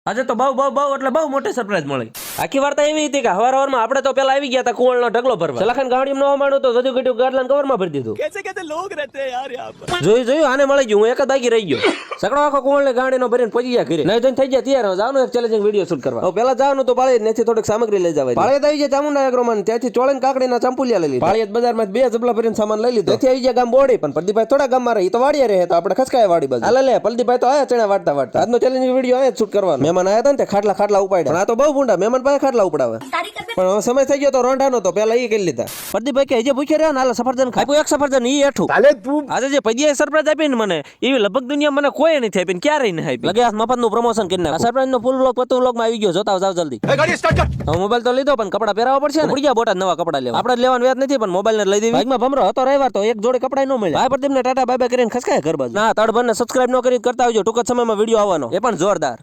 આજે તો બહુ એટલે બહુ મોટી સરપ્રાઈઝ મળી. આખી વાર્તા એવી હતી કે હવારમાં આપણે તો પેલા આવી ગયા હતા કુવળનો ઢગલો ભરવા. સલાખાન ગાડીમાં ન માણું તો ગજુ ગજુ ગાડલાન કવરમાં ભરી દીધું. कैसे लोग रहते हैं यार यहाँ पर. જોયું આને મળી ગયું, હું એક જ બાકી રહી ગયો. સકડો આખો કુવળને ગાડીનો ભરીને પહોંચી ગયા ઘરે. નહીં થઈ ગયા તૈયાર જવાનું એક ચેલેન્જિંગ વિડીયો શૂટ કરવા. હવે પેલા જવાનું તો પાળીએ ત્યાંથી થોડીક સામગ્રી લઈ જવાય. પાળીએ આવી જાય ચામુંડા એગ્રોમાં, ત્યાંથી ચોળીને કાકડીના ચંપુલિયા લઈ લીધા. પાળીએ બજારમાં 2 જબલા ભરીને સામાન લઈ લીધો. ત્યાંથી આવી જાય ગામ બોડી, પણ પ્રદીપભાઈ થોડા ગામમાં રહે તો વાડીએ રહે, તો આપણે ખસકાય વાડી બાજુ. હાલે લે પ્રદીપભાઈ તો આયા ચણા વાટતા આજનો ચેલેન્જિંગ વિડીયો આયા શૂટ કરવાનો. મહેમાન આયા હતા ને તે ખાટલા ઉપાડ્યા. પણ આ તો બહુ ભૂંડા, મહેમાન પાસે ખાટલા ઉપડાવે. પણ હવે સમય થઈ ગયો તો રોંઢાનો, તો પેલા ઈ કરી લીધા. પ્રદીપભાઈ કે હજી ભૂખ્યા રહ્યા ને, હાલ સફરજન ખાઈ. એક સફરજન ઈ એઠું. આજે જે પૈયા સરપ્રાઈઝ આપી ને મને, એવી લગભગ દુનિયા મને કોઈ નથી આપી, ક્યારેય નહીં આપી. લગે મફતનું પ્રમોશન કરી નાખ. સરપ્રાઈઝ નો ફૂલ વ્લોગ પતો વ્લોગ માં આવી ગયો, જોતા જાવ જલ્દી. હવે મોબાઈલ તો લીધો, પણ કપડા પહેરાવવા પડશે ને. ઉડી ગયા બોટાદ નવા કપડા લેવા. આપણે લેવાનું વ્યાજ નથી, પણ મોબાઈલ ને લઈ દેવી. બાઈકમાં ભમરો હતો રવિવાર, તો એક જોડે કપડા ન મળે. ભાઈ પ્રદીપ ને ટાટા બાય બાય કરીને ખસકાય ઘર બાજુ. ના તડ બંને સબસ્ક્રાઇબ ન કરી કરતા આવજો, ટૂંક જ સમયમાં વિડીયો આવવાનો, એ પણ જોરદાર.